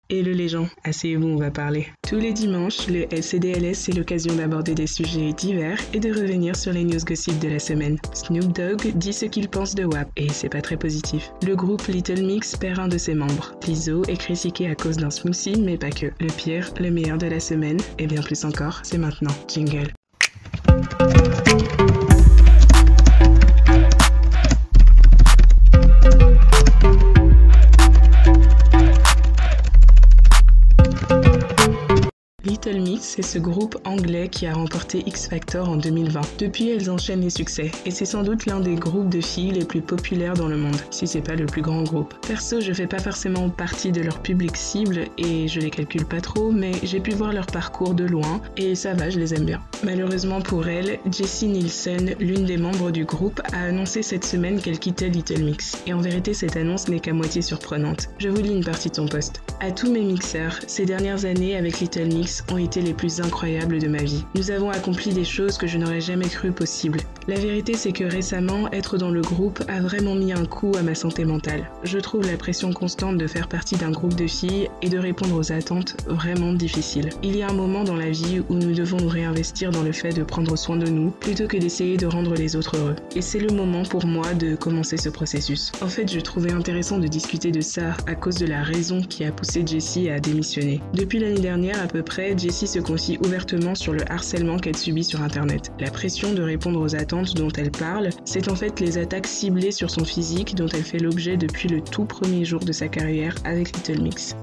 Hello les gens, asseyez-vous, on va parler. Tous les dimanches, le LCDLS c'est l'occasion d'aborder des sujets divers et de revenir sur les news gossip de la semaine. Snoop Dogg dit ce qu'il pense de WAP et c'est pas très positif. Le groupe Little Mix perd un de ses membres. Lizzo est critiquée à cause d'un smoothie, mais pas que. Le pire, le meilleur de la semaine, et bien plus encore, c'est maintenant. Jingle. Little Mix, c'est ce groupe anglais qui a remporté X Factor en 2020. Depuis, elles enchaînent les succès, et c'est sans doute l'un des groupes de filles les plus populaires dans le monde, si c'est pas le plus grand groupe. Perso, je fais pas forcément partie de leur public cible, et je les calcule pas trop, mais j'ai pu voir leur parcours de loin, et ça va, je les aime bien. Malheureusement pour elles, Jessie Nielsen, l'une des membres du groupe, a annoncé cette semaine qu'elle quittait Little Mix. Et en vérité, cette annonce n'est qu'à moitié surprenante. Je vous lis une partie de son post. À tous mes mixeurs, ces dernières années avec Little Mix ont été les plus incroyables de ma vie. Nous avons accompli des choses que je n'aurais jamais cru possibles. La vérité, c'est que récemment, être dans le groupe a vraiment mis un coup à ma santé mentale. Je trouve la pression constante de faire partie d'un groupe de filles et de répondre aux attentes vraiment difficile. Il y a un moment dans la vie où nous devons nous réinvestir dans le fait de prendre soin de nous plutôt que d'essayer de rendre les autres heureux. Et c'est le moment pour moi de commencer ce processus. En fait, je trouvais intéressant de discuter de ça à cause de la raison qui a poussé Jessie à démissionner. Depuis l'année dernière à peu près, Jessie se confie ouvertement sur le harcèlement qu'elle subit sur internet. La pression de répondre aux attentes dont elle parle, c'est en fait les attaques ciblées sur son physique dont elle fait l'objet depuis le tout premier jour de sa carrière avec Little Mix.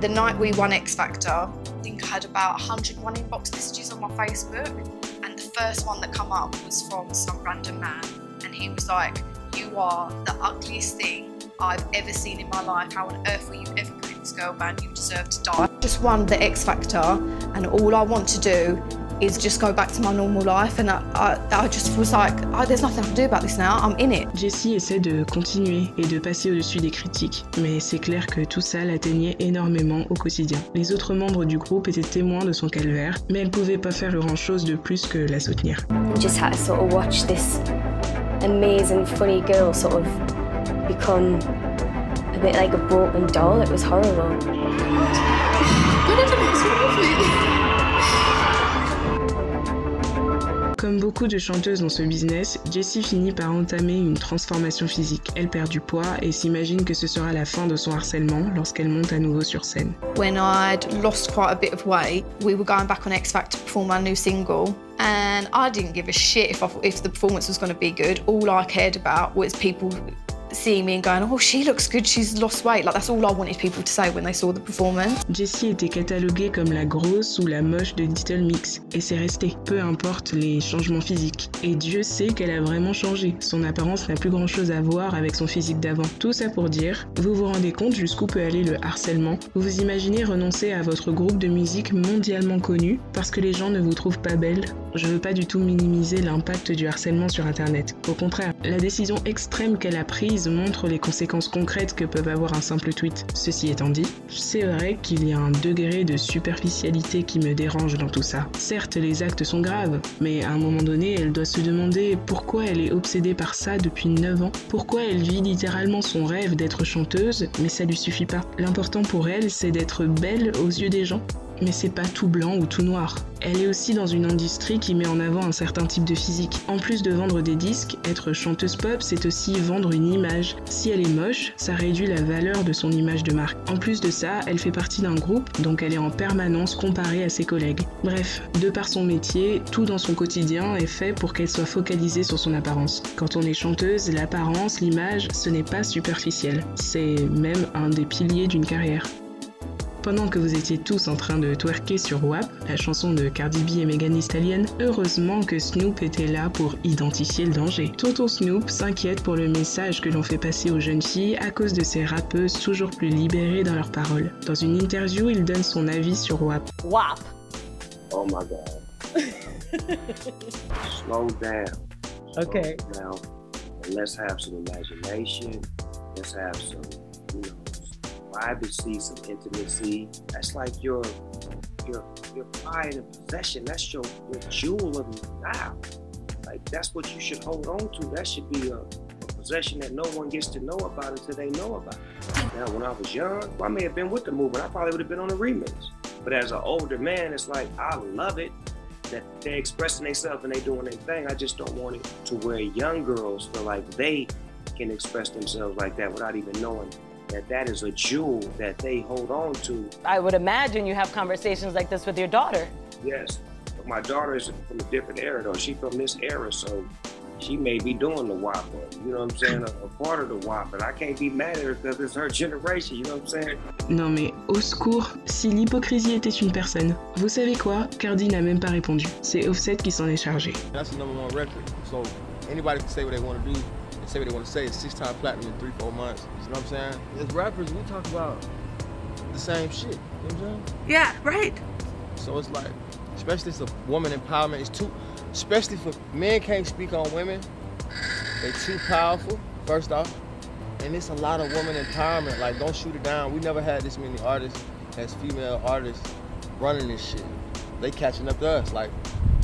The night we won X Factor, I think I had about 101 inbox messages on my Facebook, and the first one that come up was from some random man, and he was like, "You are the ugliest thing I've ever seen in my life. How on earth were you ever put in this girl band? You deserve to die." Just won the X Factor, and all I want to do is just go back to my normal life, and I just was like, there's nothing I can do about this now, I'm in it. Jessie essaie de continuer et de passer au-dessus des critiques, mais c'est clair que tout ça l'atteignait énormément au quotidien. Les autres membres du groupe étaient témoins de son calvaire, mais elles pouvaient pas faire grand-chose de plus que la soutenir. I just had to sort of watch this amazing, funny girl sort of become a bit like a broken doll. It was horrible. Comme beaucoup de chanteuses dans ce business, Jessie finit par entamer une transformation physique. Elle perd du poids et s'imagine que ce sera la fin de son harcèlement lorsqu'elle monte à nouveau sur scène. When I'd lost quite a bit of weight, we were going back on X Factor to perform our new single, and I didn't give a shit if the performance was going to be good. All I cared about was people seeing me and going, "Oh, she looks good, she's lost weight." Like, that's all I wanted people to say when they saw the performance. Jessie était cataloguée comme la grosse ou la moche de Little Mix, et c'est resté, peu importe les changements physiques. Et Dieu sait qu'elle a vraiment changé, son apparence n'a plus grand chose à voir avec son physique d'avant. Tout ça pour dire, vous vous rendez compte jusqu'où peut aller le harcèlement? Vous vous imaginez renoncer à votre groupe de musique mondialement connu parce que les gens ne vous trouvent pas belle? Je veux pas du tout minimiser l'impact du harcèlement sur internet. Au contraire, la décision extrême qu'elle a prise montre les conséquences concrètes que peuvent avoir un simple tweet. Ceci étant dit, c'est vrai qu'il y a un degré de superficialité qui me dérange dans tout ça. Certes, les actes sont graves, mais à un moment donné, elle doit se demander pourquoi elle est obsédée par ça depuis 9 ans. Pourquoi elle vit littéralement son rêve d'être chanteuse, mais ça lui suffit pas. L'important pour elle, c'est d'être belle aux yeux des gens. Mais c'est pas tout blanc ou tout noir. Elle est aussi dans une industrie qui met en avant un certain type de physique. En plus de vendre des disques, être chanteuse pop, c'est aussi vendre une image. Si elle est moche, ça réduit la valeur de son image de marque. En plus de ça, elle fait partie d'un groupe, donc elle est en permanence comparée à ses collègues. Bref, de par son métier, tout dans son quotidien est fait pour qu'elle soit focalisée sur son apparence. Quand on est chanteuse, l'apparence, l'image, ce n'est pas superficiel. C'est même un des piliers d'une carrière. Pendant que vous étiez tous en train de twerker sur WAP, la chanson de Cardi B et Megan Thee Stallion, heureusement que Snoop était là pour identifier le danger. Tonton Snoop s'inquiète pour le message que l'on fait passer aux jeunes filles à cause de ces rappeuses toujours plus libérées dans leurs paroles. Dans une interview, il donne son avis sur WAP. WAP. Oh my God. Slow down. Okay. Slow down. And let's have some imagination. Let's have some, privacy, some intimacy. That's like your pride and possession. That's your jewel of now. Like, that's what you should hold on to. That should be a possession that no one gets to know about until they know about it. Now, when I was young, well, I may have been with the movement. I probably would have been on the remix. But as an older man, it's like, I love it that they're expressing themselves and they doing their thing. I just don't want it to where young girls feel like they can express themselves like that without even knowing that that is a jewel that they hold on to. I would imagine you have conversations like this with your daughter. Yes, but my daughter is from a different era though. She's from this era, so she may be doing the WAP, you know what I'm saying, a part of the WAP, and I can't be mad at her because it's her generation, you know what I'm saying? Non mais, au secours, si l'hypocrisie était une personne. Vous savez quoi? Cardi n'a même pas répondu. C'est Offset qui s'en est chargé. That's the #1 record, so anybody can say what they want to do and say what they want to say. It's 6-time platinum in 3-4 months, you know what I'm saying? As rappers, we talk about the same shit, you know what I'm saying? Yeah, right. So it's like, especially it's a woman empowerment, it's too, especially for men can't speak on women. They too powerful, first off. And it's a lot of woman empowerment. Like, don't shoot it down. We never had this many artists as female artists running this shit. They catching up to us, like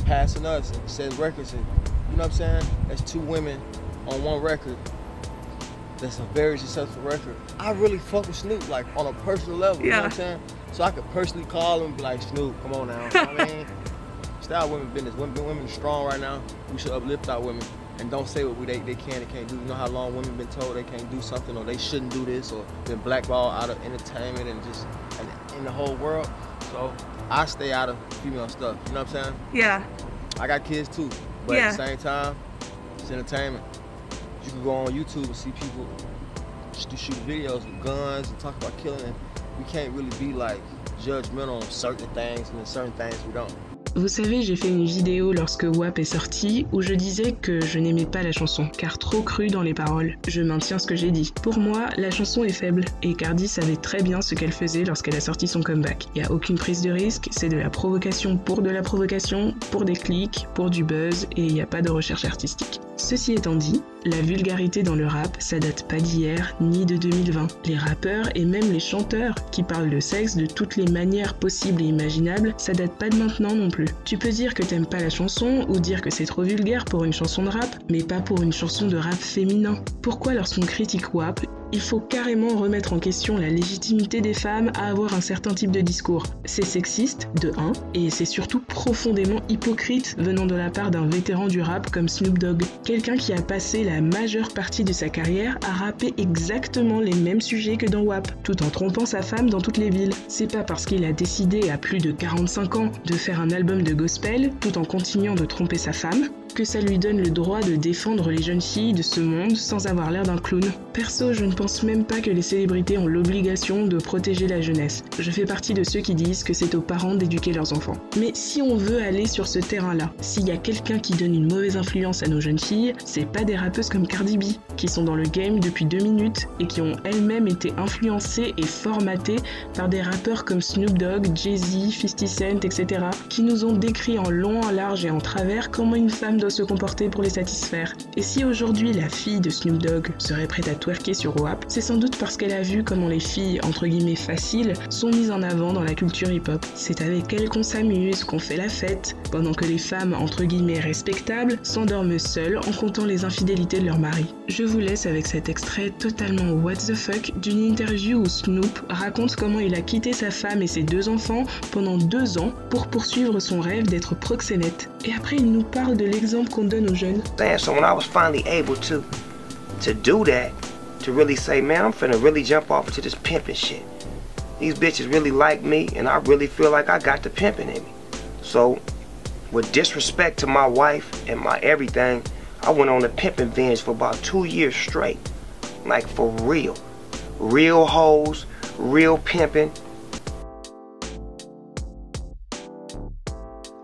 passing us and says records. And, you know what I'm saying? That's 2 women on 1 record. That's a very successful record. I really fuck with Snoop, like on a personal level, you know what I'm saying? So I could personally call him and be like, Snoop, come on now, you know what I mean? Style women business. Women are strong right now. We should uplift our women and don't say what they can and can't do. You know how long women been told they can't do something or they shouldn't do this or been blackballed out of entertainment and just in the whole world. So I stay out of female stuff, you know what I'm saying? Yeah. I got kids too, but at the same time, it's entertainment. You can go on YouTube and see people shoot videos with guns and talk about killing, and we can't really be like judgmental on certain things and then certain things we don't. Vous savez, j'ai fait une vidéo lorsque WAP est sorti où je disais que je n'aimais pas la chanson, car trop crue dans les paroles. Je maintiens ce que j'ai dit. Pour moi, la chanson est faible, et Cardi savait très bien ce qu'elle faisait lorsqu'elle a sorti son comeback. Il n'y a aucune prise de risque, c'est de la provocation, pour des clics, pour du buzz, et il n'y a pas de recherche artistique. Ceci étant dit, la vulgarité dans le rap, ça date pas d'hier ni de 2020. Les rappeurs et même les chanteurs qui parlent de sexe de toutes les manières possibles et imaginables, ça date pas de maintenant non plus. Tu peux dire que t'aimes pas la chanson ou dire que c'est trop vulgaire pour une chanson de rap, mais pas pour une chanson de rap féminin. Pourquoi lorsqu'on critique WAP, il faut carrément remettre en question la légitimité des femmes à avoir un certain type de discours? C'est sexiste, de 1, et c'est surtout profondément hypocrite venant de la part d'un vétéran du rap comme Snoop Dogg. Quelqu'un qui a passé la majeure partie de sa carrière à rapper exactement les mêmes sujets que dans WAP, tout en trompant sa femme dans toutes les villes. C'est pas parce qu'il a décidé à plus de 45 ans de faire un album de gospel, tout en continuant de tromper sa femme, que ça lui donne le droit de défendre les jeunes filles de ce monde sans avoir l'air d'un clown. Perso, je ne pense même pas que les célébrités ont l'obligation de protéger la jeunesse. Je fais partie de ceux qui disent que c'est aux parents d'éduquer leurs enfants. Mais si on veut aller sur ce terrain-là, s'il y a quelqu'un qui donne une mauvaise influence à nos jeunes filles, c'est pas des rappeuses comme Cardi B, qui sont dans le game depuis 2 minutes et qui ont elles-mêmes été influencées et formatées par des rappeurs comme Snoop Dogg, Jay-Z, 50 Cent, etc., qui nous ont décrit en long, en large et en travers comment une femme doit se comporter pour les satisfaire. Et si aujourd'hui la fille de Snoop Dogg serait prête à twerker sur WAP, c'est sans doute parce qu'elle a vu comment les filles entre guillemets faciles sont mises en avant dans la culture hip-hop. C'est avec elles qu'on s'amuse, qu'on fait la fête, pendant que les femmes entre guillemets respectables s'endorment seules en comptant les infidélités de leur mari. Je vous laisse avec cet extrait totalement what the fuck d'une interview où Snoop raconte comment il a quitté sa femme et ses 2 enfants pendant 2 ans pour poursuivre son rêve d'être proxénète. Et après il nous parle de l'exemple qu'on donne aux jeunes. So when I was finally able to do that, to really say, man, I'm finna really jump off into this pimping shit. These bitches really like me, and I really feel like I got the pimping in me. So, with disrespect to my wife and my everything, I went on a pimping binge for about 2 years straight. Like, for real. Real hoes, real pimping.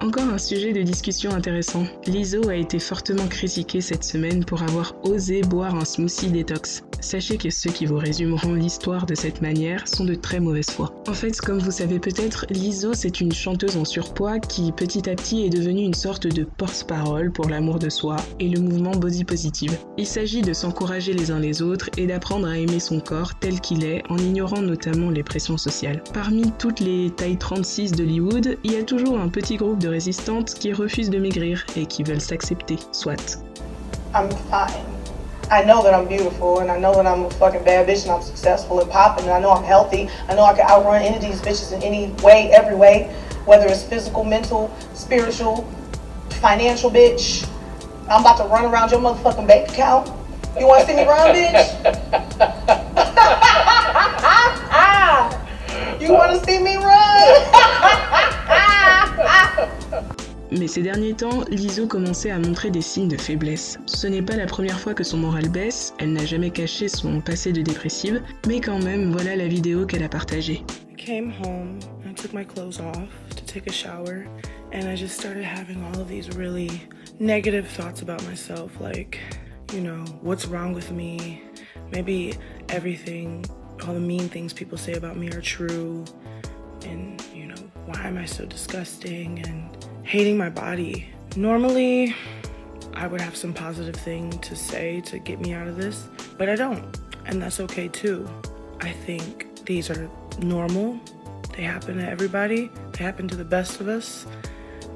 Encore un sujet de discussion intéressant. Lizzo a été fortement critiquée cette semaine pour avoir osé boire un smoothie détox. Sachez que ceux qui vous résumeront l'histoire de cette manière sont de très mauvaise foi. En fait, comme vous savez peut-être, Lizzo c'est une chanteuse en surpoids qui petit à petit est devenue une sorte de porte-parole pour l'amour de soi et le mouvement body positive. Il s'agit de s'encourager les uns les autres et d'apprendre à aimer son corps tel qu'il est en ignorant notamment les pressions sociales. Parmi toutes les tailles 36 d'Hollywood, il y a toujours un petit groupe de résistantes qui refusent de maigrir et qui veulent s'accepter, soit. I'm fine. I know that I'm beautiful, and I know that I'm a fucking bad bitch, and I'm successful and popping, and I know I'm healthy. I know I can outrun any of these bitches in any way, every way, whether it's physical, mental, spiritual, financial, bitch. I'm about to run around your motherfucking bank account. You want to see me run, bitch? You want to see me run? Mais ces derniers temps, Lizzo commençait à montrer des signes de faiblesse. Ce n'est pas la première fois que son moral baisse, elle n'a jamais caché son passé de dépressive, mais quand même, voilà la vidéo qu'elle a partagée. I came home, I took my clothes off to take a shower, and I just started having all of these really negative thoughts about myself, like, you know, what's wrong with me? Maybe everything, all the mean things people say about me are true, and, you know, why am I so disgusting, and hating my body. Normally, I would have some positive thing to say to get me out of this, but I don't, and that's okay too. I think these are normal. They happen to everybody. They happen to the best of us.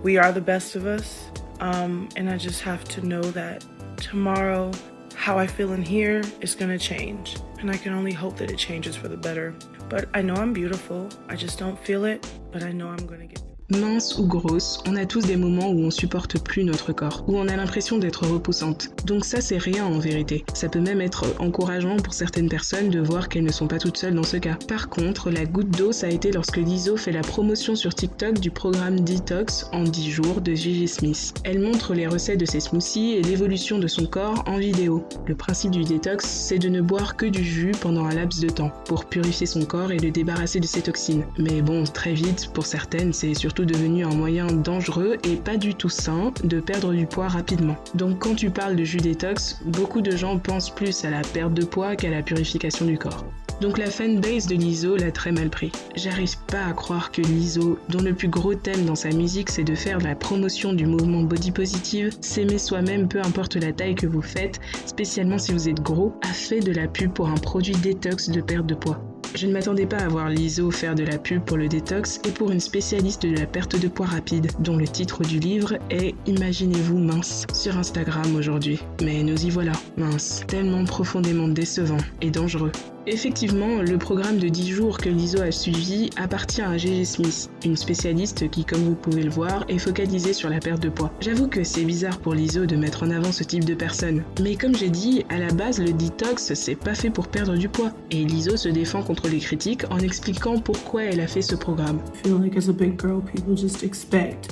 We are the best of us, and I just have to know that tomorrow, how I feel in here is gonna change, and I can only hope that it changes for the better. But I know I'm beautiful. I just don't feel it, but I know I'm gonna get. Mince ou grosse, on a tous des moments où on supporte plus notre corps, où on a l'impression d'être repoussante. Donc ça c'est rien en vérité. Ça peut même être encourageant pour certaines personnes de voir qu'elles ne sont pas toutes seules dans ce cas. Par contre, la goutte d'eau ça a été lorsque Lizzo fait la promotion sur TikTok du programme Detox en 10 jours de Gigi Smith. Elle montre les recettes de ses smoothies et l'évolution de son corps en vidéo. Le principe du détox, c'est de ne boire que du jus pendant un laps de temps, pour purifier son corps et le débarrasser de ses toxines. Mais bon, très vite, pour certaines, c'est surtout devenu un moyen dangereux et pas du tout sain de perdre du poids rapidement. Donc quand tu parles de jus détox, beaucoup de gens pensent plus à la perte de poids qu'à la purification du corps. Donc la fanbase de Lizzo l'a très mal pris. J'arrive pas à croire que Lizzo, dont le plus gros thème dans sa musique c'est de faire de la promotion du mouvement body positive, s'aimer soi-même peu importe la taille que vous faites, spécialement si vous êtes gros, a fait de la pub pour un produit détox de perte de poids. Je ne m'attendais pas à voir Lizzo faire de la pub pour le détox et pour une spécialiste de la perte de poids rapide, dont le titre du livre est « Imaginez-vous mince » sur Instagram aujourd'hui. Mais nous y voilà, mince, tellement profondément décevant et dangereux. Effectivement, le programme de 10 jours que Lizzo a suivi appartient à Gigi Smith, une spécialiste qui, comme vous pouvez le voir, est focalisée sur la perte de poids. J'avoue que c'est bizarre pour Lizzo de mettre en avant ce type de personne. Mais comme j'ai dit, à la base, le detox, c'est pas fait pour perdre du poids. Et Lizzo se défend contre les critiques en expliquant pourquoi elle a fait ce programme. I feel like as a big girl, people just expect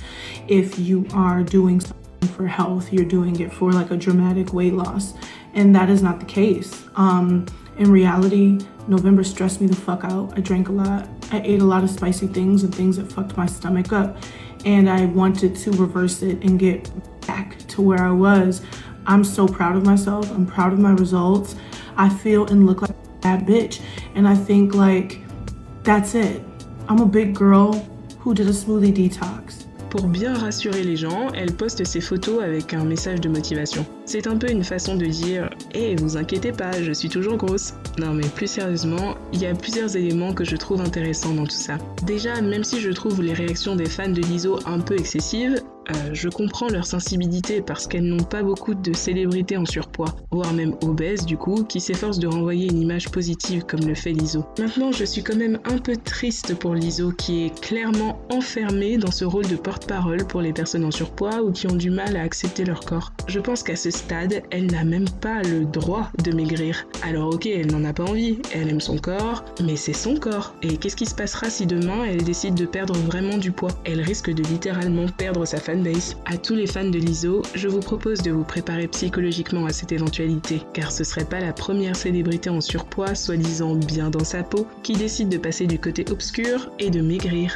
if you are doing something for health, you're doing it for like a dramatic weight loss. And that is not the case. In reality, November stressed me the fuck out. I drank a lot. I ate a lot of spicy things and things that fucked my stomach up. And I wanted to reverse it and get back to where I was. I'm so proud of myself. I'm proud of my results. I feel and look like a bad bitch. And I think like, that's it. I'm a big girl who did a smoothie detox. Pour bien rassurer les gens, elle poste ses photos avec un message de motivation. C'est un peu une façon de dire « Hey, vous inquiétez pas, je suis toujours grosse ». Non mais plus sérieusement, il y a plusieurs éléments que je trouve intéressants dans tout ça. Déjà, même si je trouve les réactions des fans de Lizzo un peu excessives, je comprends leur sensibilité parce qu'elles n'ont pas beaucoup de célébrités en surpoids, voire même obèses du coup, qui s'efforcent de renvoyer une image positive comme le fait Lizzo. Maintenant, je suis quand même un peu triste pour Lizzo qui est clairement enfermée dans ce rôle de porte-parole pour les personnes en surpoids ou qui ont du mal à accepter leur corps. Je pense qu'à ce stade, elle n'a même pas le droit de maigrir. Alors ok, elle n'en a pas envie, elle aime son corps, mais c'est son corps. Et qu'est-ce qui se passera si demain elle décide de perdre vraiment du poids? Elle risque de littéralement perdre sa fanbase. À tous les fans de Lizzo, je vous propose de vous préparer psychologiquement à cette éventualité, car ce serait pas la première célébrité en surpoids, soi-disant bien dans sa peau, qui décide de passer du côté obscur et de maigrir.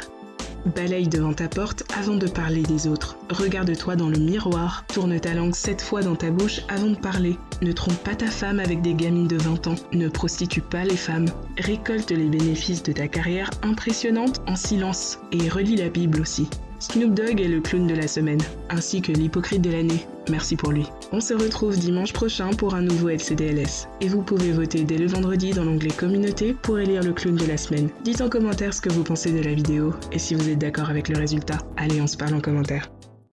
Balaye devant ta porte avant de parler des autres. Regarde-toi dans le miroir. Tourne ta langue 7 fois dans ta bouche avant de parler. Ne trompe pas ta femme avec des gamines de 20 ans. Ne prostitue pas les femmes. Récolte les bénéfices de ta carrière impressionnante en silence. Et relis la Bible aussi. Snoop Dogg est le clown de la semaine, ainsi que l'hypocrite de l'année. Merci pour lui. On se retrouve dimanche prochain pour un nouveau LCDLS. Et vous pouvez voter dès le vendredi dans l'onglet Communauté pour élire le clown de la semaine. Dites en commentaire ce que vous pensez de la vidéo et si vous êtes d'accord avec le résultat. Allez, on se parle en commentaire.